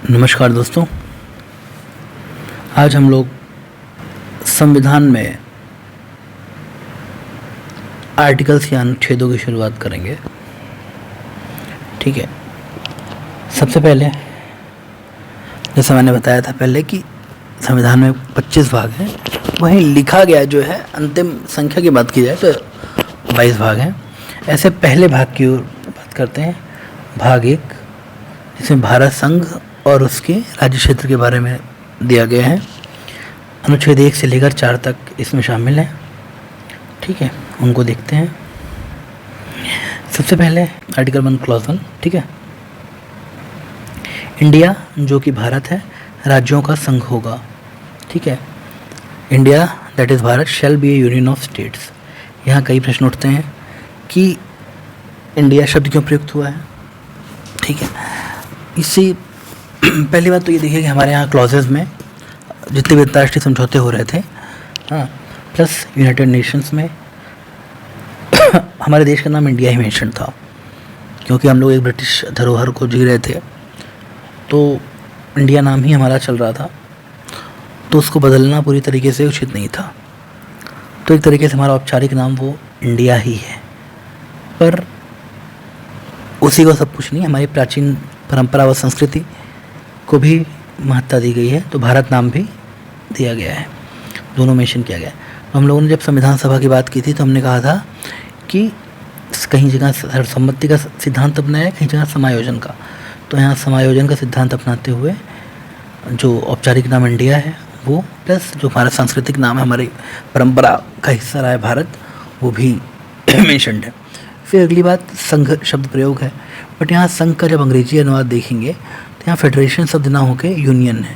नमस्कार दोस्तों, आज हम लोग संविधान में आर्टिकल्स या अनुच्छेदों की शुरुआत करेंगे। ठीक है, सबसे पहले जैसा मैंने बताया था पहले कि संविधान में 25 भाग हैं, वहीं लिखा गया जो है अंतिम संख्या की बात की जाए तो 22 भाग हैं। ऐसे पहले भाग की ओर बात करते हैं, भाग 1, जिसमें भारत संघ और उसके राज्य क्षेत्र के बारे में दिया गया है। अनुच्छेद 1 से लेकर 4 तक इसमें शामिल हैं। ठीक है, उनको देखते हैं। सबसे पहले आर्टिकल 1 क्लॉज 1। ठीक है, इंडिया जो कि भारत है राज्यों का संघ होगा। ठीक है, India that is Bharat shall be A union of states. यहाँ कई प्रश्न उठते हैं कि इंडिया शब्द क्यों प्रयुक्त हुआ है। ठीक है, इससे पहली बात तो ये देखिए कि हमारे यहाँ क्लॉजेज में जितने भी अंतर्राष्ट्रीय समझौते हो रहे थे, हाँ, प्लस यूनाइटेड नेशंस में हमारे देश का नाम इंडिया ही मेंशन था, क्योंकि हम लोग एक ब्रिटिश धरोहर को जी रहे थे, तो इंडिया नाम ही हमारा चल रहा था, तो उसको बदलना पूरी तरीके से उचित नहीं था। तो एक तरीके से हमारा औपचारिक नाम वो इंडिया ही है, पर उसी को सब कुछ नहीं, हमारी प्राचीन परंपरा व संस्कृति को भी महत्ता दी गई है, तो भारत नाम भी दिया गया है, दोनों मेंशन किया गया है। तो हम लोगों ने जब संविधान सभा की बात की थी तो हमने कहा था कि कहीं जगह सर्वसम्मति का सिद्धांत अपनाया, कहीं जगह समायोजन का। तो यहाँ समायोजन का सिद्धांत अपनाते हुए जो औपचारिक नाम इंडिया है वो, प्लस जो हमारा सांस्कृतिक नाम है, हमारी परंपरा का हिस्सा रहा है भारत, वो भी मेंशन्ड है। फिर अगली बात संघ शब्द प्रयोग है, बट यहाँ संघ का जब अंग्रेजी अनुवाद देखेंगे तो यहाँ फेडरेशन शब्द ना होकर यूनियन है।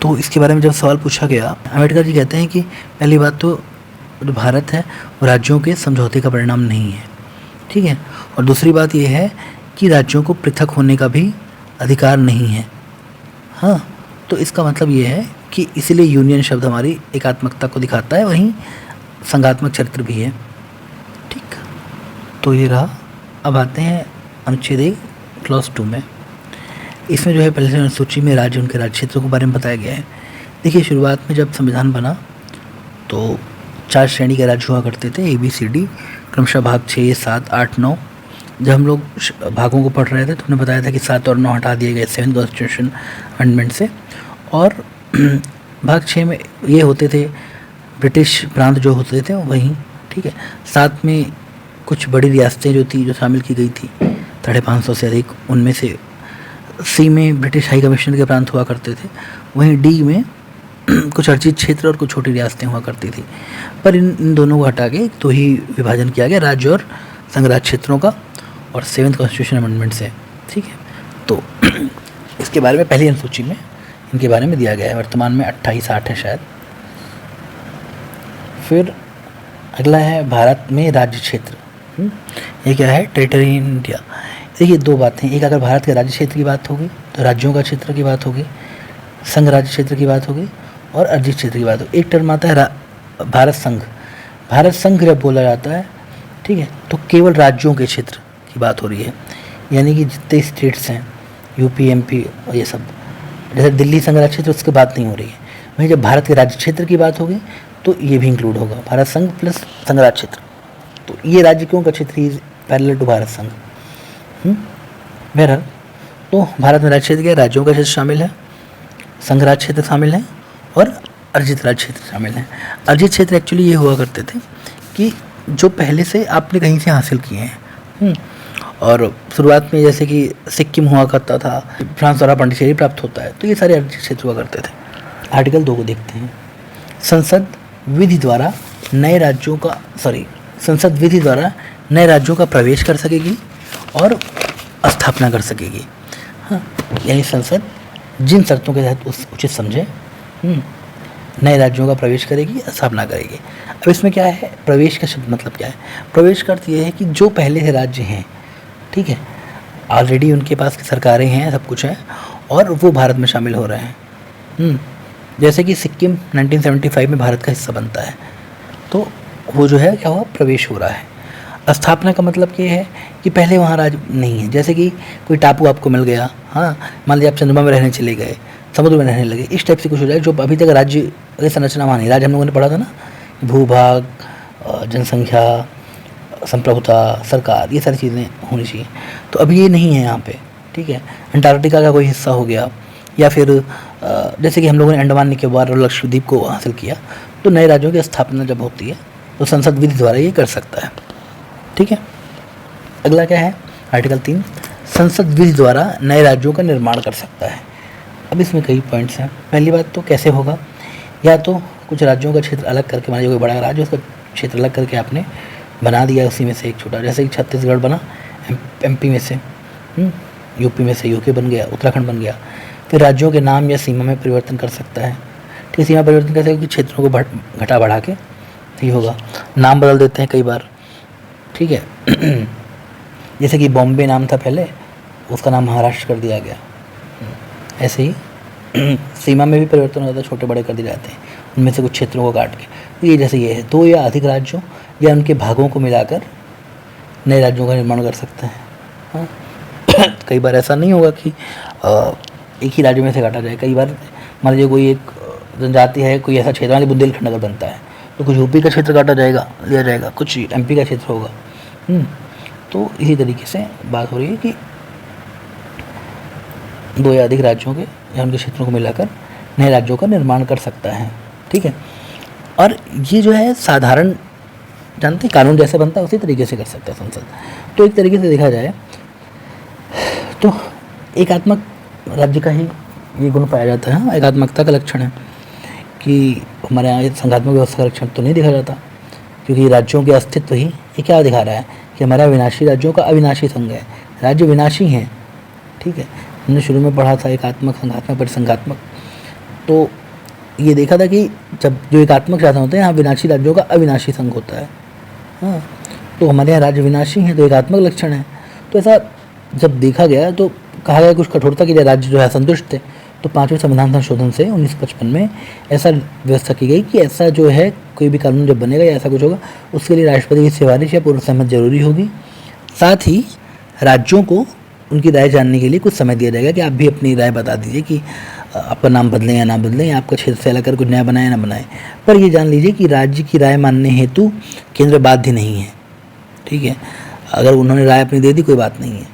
तो इसके बारे में जब सवाल पूछा गया, अम्बेडकर जी कहते हैं कि पहली बात तो जो भारत है वो राज्यों के समझौते का परिणाम नहीं है। ठीक है, और दूसरी बात ये है कि राज्यों को पृथक होने का भी अधिकार नहीं है। हाँ, तो इसका मतलब ये है कि इसीलिए यूनियन शब्द हमारी एकात्मकता को दिखाता है, वहीं संघात्मक चरित्र भी है। ठीक, तो ये रहा। अब आते हैं अनुच्छेद 1 क्लॉज 2 में। इसमें जो है पहले से अनुसूची में राज्य, उनके राज्य क्षेत्रों के बारे में बताया गया है। देखिए, शुरुआत में जब संविधान बना तो 4 श्रेणी के राज्य हुआ करते थे, ABCD, क्रमशः भाग 6, 7, 8, 9। जब हम लोग भागों को पढ़ रहे थे तो हमने बताया था कि 7 और 9 हटा दिए गए 7th कॉन्स्टिट्यूशन अमेंडमेंट से, और भाग 6 में ये होते थे ब्रिटिश प्रांत जो होते थे वहीं। ठीक है, साथ में कुछ बड़ी रियासतें जो थी, जो शामिल की गई थी 550 से अधिक, उनमें से C में ब्रिटिश हाई कमिश्नर के प्रांत हुआ करते थे, वहीं D में कुछ अर्जित क्षेत्र और कुछ छोटी रियासतें हुआ करती थी। पर इन दोनों को हटा के तो ही विभाजन किया गया राज्य और संघराज्य क्षेत्रों का, और 7th कॉन्स्टिट्यूशन अमेंडमेंट से। ठीक है, तो इसके बारे में पहली अनुसूची में इनके बारे में दिया गया है। वर्तमान में 28-8 है शायद। फिर अगला है भारत में राज्य क्षेत्र। ये क्या है? Territory in India. देखिए, दो बातें, एक अगर भारत के राज्य क्षेत्र की बात होगी तो राज्यों का क्षेत्र की बात होगी, संघ राज्य क्षेत्र की बात होगी, और अर्जित क्षेत्र की बात होगी। एक टर्म आता है भारत संघ। भारत संघ जब बोला जाता है, ठीक है, तो केवल राज्यों के क्षेत्र की बात हो रही है, यानी कि जितने स्टेट्स हैं, UP, MP और ये सब, जैसे दिल्ली संघ राज्य क्षेत्र, उसकी बात नहीं हो रही है। वहीं जब भारत के राज्य क्षेत्र की बात होगी तो ये भी इंक्लूड होगा, भारत संघ प्लस संघ राज्य क्षेत्र। तो ये राज्य क्यों का क्षेत्र इज पैरेलल टू भारत संघ। बहरहाल, तो भारत में राज्य क्षेत्र के राज्यों का क्षेत्र शामिल है, संघ राज्य क्षेत्र शामिल है, और अर्जित राज्य क्षेत्र शामिल है। अर्जित क्षेत्र एक्चुअली ये हुआ करते थे कि जो पहले से आपने कहीं से हासिल किए हैं, और शुरुआत में जैसे कि सिक्किम हुआ करता था, फ्रांस द्वारा पांडिचेरी प्राप्त होता है, तो ये सारे अर्जित क्षेत्र हुआ करते थे। आर्टिकल 2 को देखते हैं। संसद विधि द्वारा नए राज्यों का प्रवेश कर सकेगी और स्थापना कर सकेगी। हाँ, यानी संसद जिन शर्तों के तहत उचित समझे नए राज्यों का प्रवेश करेगी, स्थापना करेगी। अब इसमें क्या है, प्रवेश का शब्द मतलब क्या है? प्रवेश का अर्थ ये है कि जो पहले से राज्य हैं, ठीक है, ऑलरेडी उनके पास सरकारें हैं, सब कुछ है, और वो भारत में शामिल हो रहे हैं। जैसे कि सिक्किम 1975 में भारत का हिस्सा बनता है, तो वो जो है क्या हुआ, प्रवेश हो रहा है। स्थापना का मतलब ये है कि पहले वहाँ राज नहीं है। जैसे कि कोई टापू आपको मिल गया, हाँ, मान लीजिए आप चंद्रमा में रहने चले गए, समुद्र में रहने लगे, इस टाइप से कुछ हो जाए जो अभी तक राज्य की संरचना वहाँ नहीं। राज्य हम लोगों ने पढ़ा था ना, भूभाग, जनसंख्या, संप्रभुता, सरकार, ये सारी चीज़ें होनी चाहिए। तो अभी ये नहीं है यहाँ पे, ठीक है। अंटार्कटिका का कोई हिस्सा हो गया, या फिर जैसे कि हम लोगों ने अंडमान निकोबार और लक्षद्वीप को हासिल किया, तो नए राज्यों की स्थापना जब होती है तो संसद विधि द्वारा ये कर सकता है, ठीक है। अगला क्या है, आर्टिकल 3, संसद विधि द्वारा नए राज्यों का निर्माण कर सकता है। अब इसमें कई पॉइंट्स हैं। पहली बात तो कैसे होगा, या तो कुछ राज्यों का क्षेत्र अलग करके, मान लीजिए कोई बड़ा राज्य उसका क्षेत्र अलग करके आपने बना दिया, उसी में से एक छोटा, जैसे कि छत्तीसगढ़ बना एमपी में से, यूपी में से यूके बन गया, उत्तराखंड बन गया। फिर राज्यों के नाम या सीमा में परिवर्तन कर सकता है, ठीक है। सीमा परिवर्तन कैसे, कि क्षेत्रों को घटा बढ़ा के ही होगा। नाम बदल देते हैं कई बार, ठीक है। जैसे कि बॉम्बे नाम था पहले, उसका नाम महाराष्ट्र कर दिया गया। ऐसे ही सीमा में भी परिवर्तन होता है, छोटे बड़े कर दिए जाते हैं, उनमें से कुछ क्षेत्रों को काट के। तो ये जैसे ये है, 2 या अधिक राज्यों या उनके भागों को मिलाकर नए राज्यों का निर्माण कर सकते हैं, हाँ। कई बार ऐसा नहीं होगा कि एक ही राज्य में से काटा जाए। कई बार मान लीजिए कोई एक जनजाति है, कोई ऐसा क्षेत्र, बुंदेलखंड अगर बनता है तो कुछ यूपी का क्षेत्र काटा जाएगा, लिया जाएगा, कुछ एमपी का क्षेत्र होगा। तो इसी तरीके से बात हो रही है कि 2 या अधिक राज्यों के या उनके क्षेत्रों को मिलाकर नए राज्यों का निर्माण कर सकता है, ठीक है। और ये जो है साधारण, जानते हैं कानून जैसे बनता है उसी तरीके से कर सकता है संसद। तो एक तरीके से देखा जाए तो एकात्मक राज्य का ही ये गुण पाया जाता है, एकात्मकता का लक्षण है कि हमारे यहाँ संघात्मक व्यवस्था का लक्षण तो नहीं देखा जाता, क्योंकि राज्यों के अस्तित्व ही ये क्या दिखा रहा है कि हमारा विनाशी राज्यों का अविनाशी संघ है। राज्य विनाशी हैं, ठीक है। हमने शुरू में पढ़ा था एकात्मक, संघात्मक, परिसंघात्मक। तो ये देखा था कि जब जो एकात्मक शासन होते हैं, यहाँ विनाशी राज्यों का अविनाशी संघ होता है, हाँ। तो हमारे यहाँ राज्य विनाशी हैं, तो एकात्मक लक्षण है। तो ऐसा जब देखा गया तो कहा गया कुछ कठोरता के लिए राज्य जो है संतुष्ट थे, तो 5वें संविधान संशोधन से 1955 में ऐसा व्यवस्था की गई कि ऐसा जो है कोई भी कानून जब बनेगा या ऐसा कुछ होगा, उसके लिए राष्ट्रपति की सिफारिश या पूर्व सहमति जरूरी होगी। साथ ही राज्यों को उनकी राय जानने के लिए कुछ समय दिया जाएगा कि आप भी अपनी राय बता दीजिए कि आपका नाम बदलें या ना बदलें, या आपका क्षेत्र से अलग कर कुछ नया बनाए या ना बनाए। पर ये जान लीजिए कि राज्य की राय मानने हेतु केंद्र बाध्य नहीं है, ठीक है। अगर उन्होंने राय अपनी दे दी कोई बात नहीं है,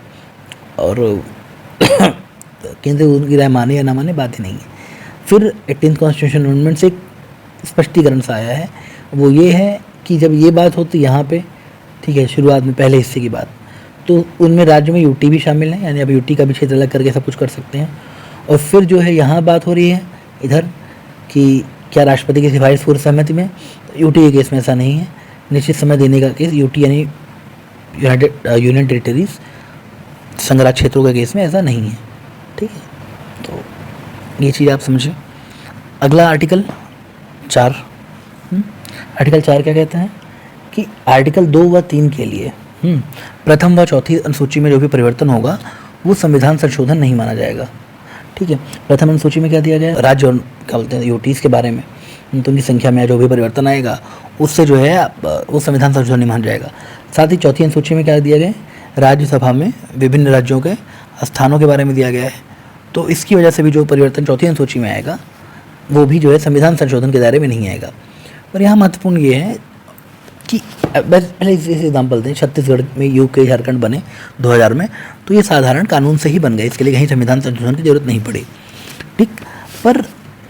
और केंद्र उनकी राय माने या ना माने बाध्य नहीं है। फिर 18th कॉन्स्टिट्यूशन अमेंडमेंट से एक स्पष्टीकरण सा आया है, वो ये है कि जब ये बात होती यहाँ पे, ठीक है, शुरुआत में पहले हिस्से की बात, तो उनमें राज्य में यूटी भी शामिल है, यानी अब यूटी का भी क्षेत्र अलग करके सब कुछ कर सकते हैं। और फिर जो है यहाँ बात हो रही है इधर कि क्या राष्ट्रपति की सिफारिश पूर्व सहमति में, यूटी के केस में ऐसा नहीं है। निश्चित समय देने का केस, यूटी यानी यूनियन टेरिटरीज, संघ राज्य क्षेत्रों के केस में ऐसा नहीं है, ठीक है। तो ये चीज़ आप समझें। अगला आर्टिकल 4, आर्टिकल 4 क्या कहता है कि आर्टिकल 2 व 3 के लिए प्रथम व चौथी अनुसूची में जो भी परिवर्तन होगा वो संविधान संशोधन नहीं माना जाएगा, ठीक है। प्रथम अनुसूची में क्या दिया गया, राज्य और क्या बोलते हैं यूटीज़ के बारे में, तो उनकी संख्या में जो भी परिवर्तन आएगा उससे जो है वो संविधान संशोधन नहीं माना जाएगा। साथ ही चौथी अनुसूची में क्या दिया गया, राज्यसभा में विभिन्न राज्यों के स्थानों के बारे में दिया गया है। तो इसकी वजह से भी जो परिवर्तन चौथी अनुसूची में आएगा वो भी जो है संविधान संशोधन के दायरे में नहीं आएगा। पर यहाँ महत्वपूर्ण ये है कि पहले इस एग्जाम्पल दें, छत्तीसगढ़ में यूके झारखंड बने 2000 में, तो ये साधारण कानून से ही बन गए, इसके लिए कहीं संविधान संशोधन की जरूरत नहीं पड़ी, ठीक। पर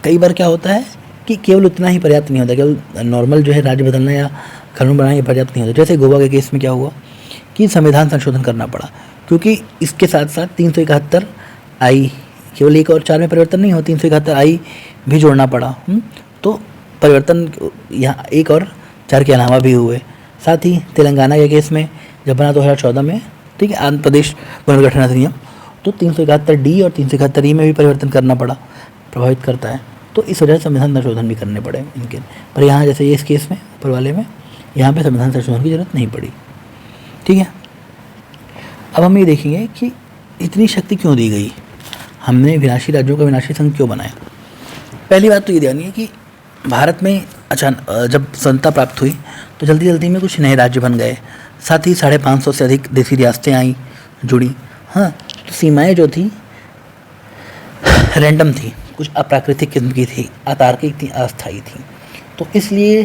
कई बार क्या होता है कि केवल उतना ही पर्याप्त नहीं होता, केवल नॉर्मल जो है राज्य बदलना या कानून बनाना ये पर्याप्त नहीं होता। जैसे गोवा के केस में क्या हुआ कि संविधान संशोधन करना पड़ा, क्योंकि इसके साथ साथ 371 आई, केवल 1 और 4 में परिवर्तन नहीं हो, 371 आई भी जोड़ना पड़ा। तो परिवर्तन यहाँ 1 और 4 के अलावा भी हुए। साथ ही तेलंगाना के केस में जब बना 2014 में, ठीक है, आंध्र प्रदेश पुनर्गठन अधिनियम, तो 371 डी और 371 ई में भी परिवर्तन करना पड़ा, प्रभावित करता है। तो इस वजह से संविधान संशोधन भी करने पड़े इनके। पर यहाँ जैसे ये इस केस में ऊपर वाले में यहाँ पे संविधान संशोधन की जरूरत नहीं पड़ी, ठीक है। अब हम ये देखेंगे कि इतनी शक्ति क्यों दी गई, हमने विनाशी राज्यों का विनाशी संघ क्यों बनाया। पहली बात तो ये ध्यान है कि भारत में जब स्वतंत्रता प्राप्त हुई तो जल्दी जल्दी में कुछ नए राज्य बन गए, साथ ही 550 से अधिक देसी रियासतें आई जुड़ी। हाँ, तो सीमाएं जो थी रैंडम थी, कुछ अप्राकृतिक किस्म की थी, अतार्किक थी, अस्थायी थी। तो इसलिए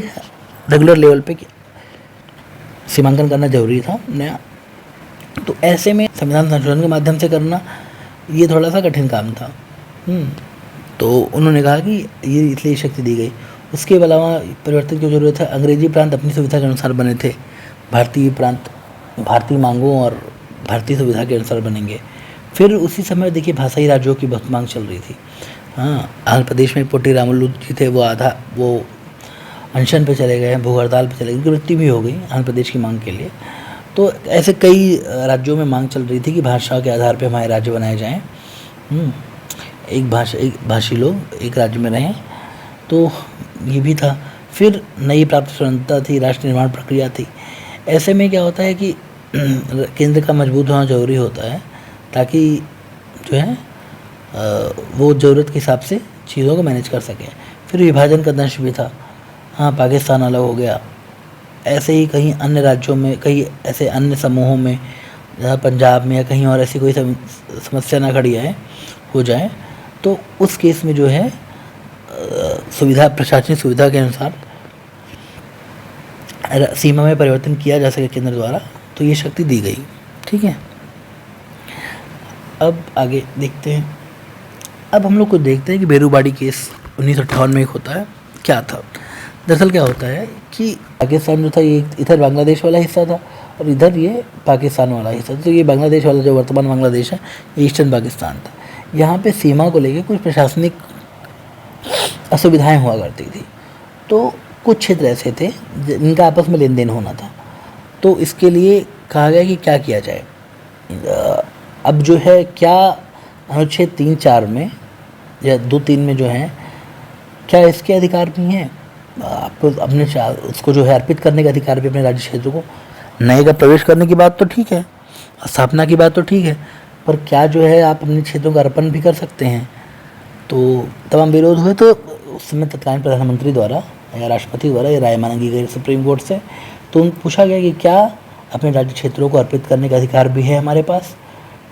रेगुलर लेवल पे सीमांकन करना जरूरी था नया। तो ऐसे में संविधान संशोधन के माध्यम से करना ये थोड़ा सा कठिन काम था। तो उन्होंने कहा कि ये इसलिए शक्ति दी गई। उसके अलावा परिवर्तन की जरूरत है। अंग्रेजी प्रांत अपनी सुविधा के अनुसार बने थे, भारतीय प्रांत भारतीय मांगों और भारतीय सुविधा के अनुसार बनेंगे। फिर उसी समय देखिए भाषाई राज्यों की बहुत मांग चल रही थी। हाँ, आंध्र प्रदेश में पोटी रामुलु जी थे, वो अनशन पे चले गए, भूख हड़ताल पे चले गए, उनकी मृत्यु भी हो गई आंध्र प्रदेश की मांग के लिए। तो ऐसे कई राज्यों में मांग चल रही थी कि भाषा के आधार पे हमारे राज्य बनाए जाएं, एक भाषी लोग एक राज्य में रहें। तो ये भी था। फिर नई प्राप्त स्वतंत्रता थी, राष्ट्र निर्माण प्रक्रिया थी। ऐसे में क्या होता है कि केंद्र का मजबूत होना जरूरी होता है, ताकि जो है वो ज़रूरत के हिसाब से चीज़ों को मैनेज कर सकें। फिर विभाजन का दंश भी था। हाँ, पाकिस्तान अलग हो गया। ऐसे ही कहीं अन्य राज्यों में, कई ऐसे अन्य समूहों में, जहाँ पंजाब में या कहीं और ऐसी कोई समस्या ना खड़ी हो जाए, तो उस केस में जो है प्रशासनिक सुविधा के अनुसार सीमा में परिवर्तन किया जा सके केंद्र द्वारा, तो ये शक्ति दी गई। ठीक है, अब आगे देखते हैं। अब हम लोग को देखते हैं कि बेरूबाड़ी केस 1958 में एक होता है। क्या था दरअसल, क्या होता है कि पाकिस्तान जो था ये इधर बांग्लादेश वाला हिस्सा था और इधर ये पाकिस्तान वाला हिस्सा था। तो ये बांग्लादेश वाला जो वर्तमान बांग्लादेश है, ये ईस्टर्न पाकिस्तान था। यहाँ पे सीमा को लेकर कुछ प्रशासनिक असुविधाएं हुआ करती थी। तो कुछ क्षेत्र ऐसे थे जिनका आपस में लेन देन होना था। तो इसके लिए कहा गया कि क्या किया जाए। अब जो है क्या अनुच्छेद 3-4 में या 2-3 में जो है, क्या इसके अधिकार भी हैं? आपको अपने उसको जो है अर्पित करने का अधिकार भी अपने राज्य क्षेत्र को। नए का प्रवेश करने की बात तो ठीक है, स्थापना की बात तो ठीक है, पर क्या जो है आप अपने क्षेत्रों का अर्पण भी कर सकते हैं? तो तमाम विरोध हुए। तो उस समय तत्कालीन प्रधानमंत्री द्वारा या राष्ट्रपति द्वारा ये राय मांगी गई सुप्रीम कोर्ट से। तो पूछा गया कि क्या अपने राज्य क्षेत्रों को अर्पित करने का अधिकार भी है हमारे पास?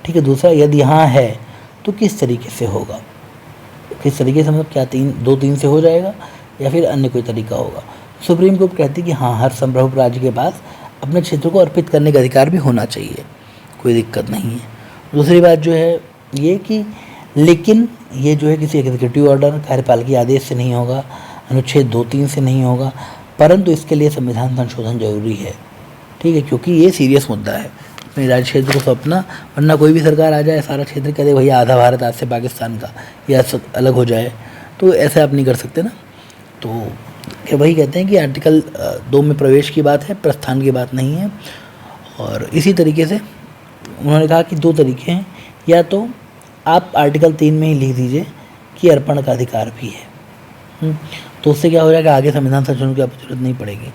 ठीक है। दूसरा, यदि हाँ है तो किस तरीके से होगा, किस तरीके से, मतलब क्या 2-3 से हो जाएगा या फिर अन्य कोई तरीका होगा? सुप्रीम कोर्ट कहती है कि हाँ, हर संप्रभु राज्य के पास अपने क्षेत्र को अर्पित करने का अधिकार भी होना चाहिए, कोई दिक्कत नहीं है। दूसरी बात जो है ये कि लेकिन ये जो है किसी एग्जीक्यूटिव ऑर्डर, कार्यपालिकी आदेश से नहीं होगा, अनुच्छेद 2-3 से नहीं होगा, परंतु इसके लिए संविधान संशोधन जरूरी है। ठीक है, क्योंकि ये सीरियस मुद्दा है अपने राज्य क्षेत्र को सौंपना। वरना कोई भी सरकार आ जाए, सारा क्षेत्र कह दे भैया आधा भारत आज से पाकिस्तान का या अलग हो जाए, तो ऐसा आप नहीं कर सकते ना। तो वही कहते हैं कि आर्टिकल 2 में प्रवेश की बात है, प्रस्थान की बात नहीं है। और इसी तरीके से उन्होंने कहा कि 2 तरीके हैं, या तो आप आर्टिकल 3 में ही लिख दीजिए कि अर्पण का अधिकार भी है। तो उससे क्या हो जाएगा, आगे संविधान संशोधन की आपको जरूरत नहीं पड़ेगी,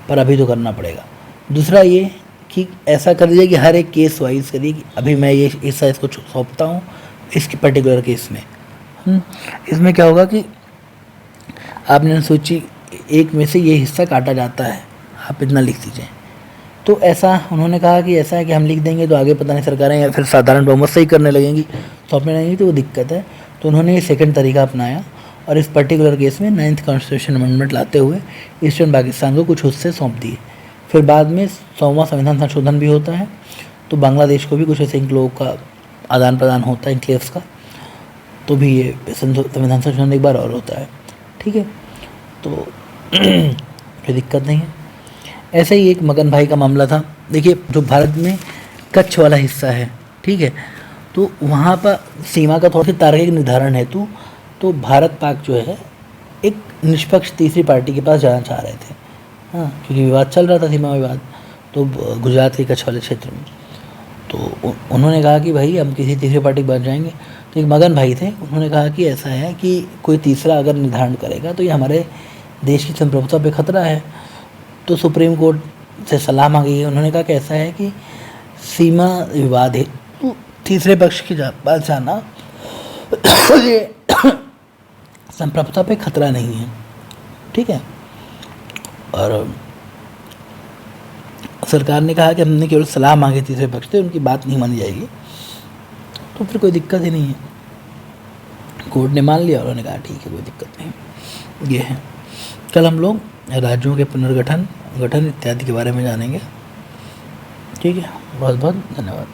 पर अभी तो करना पड़ेगा। दूसरा ये कि ऐसा कर दीजिए कि हर एक केस वाइज करिए कि अभी मैं ये हिस्सा इसको सौंपता हूँ इसकी पर्टिकुलर केस में। इसमें क्या होगा कि आपने अनुसूची 1 में से ये हिस्सा काटा जाता है, आप इतना लिख दीजिए। तो ऐसा उन्होंने कहा कि ऐसा है कि हम लिख देंगे तो आगे पता नहीं सरकारें या फिर साधारण बहुमत से ही करने लगेंगी, सौंपने लगेंगी, तो वो दिक्कत है। तो उन्होंने ये सेकंड तरीका अपनाया और इस पर्टिकुलर केस में 9th कॉन्स्टिट्यूशन अमेंडमेंट लाते हुए ईस्टर्न पाकिस्तान को कुछ हिस्से सौंप दिए। फिर बाद में 100वां संविधान संशोधन भी होता है, तो बांग्लादेश को भी कुछ ऐसे इंक्लेव का आदान प्रदान होता है, इंक्लेव्स का, तो भी ये संविधान संशोधन एक बार और होता है। ठीक है, तो कोई दिक्कत नहीं है। ऐसे ही एक मगन भाई का मामला था। देखिए, जो भारत में कच्छ वाला हिस्सा है, ठीक है, तो वहाँ पर सीमा का थोड़ा सा तार्किक निर्धारण हेतु तो भारत पाक जो है एक निष्पक्ष तीसरी पार्टी के पास जाना चाह रहे थे। हाँ, क्योंकि विवाद चल रहा था, सीमा विवाद, तो गुजरात के कच्छ वाले क्षेत्र में। तो उन्होंने कहा कि भाई हम किसी तीसरी पार्टी के पास जाएंगे। तो एक मगन भाई थे, उन्होंने कहा कि ऐसा है कि कोई तीसरा अगर निर्धारण करेगा तो ये हमारे देश की संप्रभुता पे खतरा है। तो सुप्रीम कोर्ट से सलाह मांगी। उन्होंने कहा कि ऐसा है कि सीमा विवाद है तो तीसरे पक्ष के पास जाना ये संप्रभुता पे खतरा नहीं है। ठीक है, और सरकार ने कहा कि हमने केवल सलाह मांगी तीसरे पक्ष से, उनकी बात नहीं मानी जाएगी, तो फिर कोई दिक्कत ही नहीं है। कोर्ट ने मान लिया और उन्होंने कहा ठीक है, कोई दिक्कत नहीं। ये है, कल हम लोग राज्यों के पुनर्गठन, गठन इत्यादि के बारे में जानेंगे। ठीक है, बहुत बहुत धन्यवाद।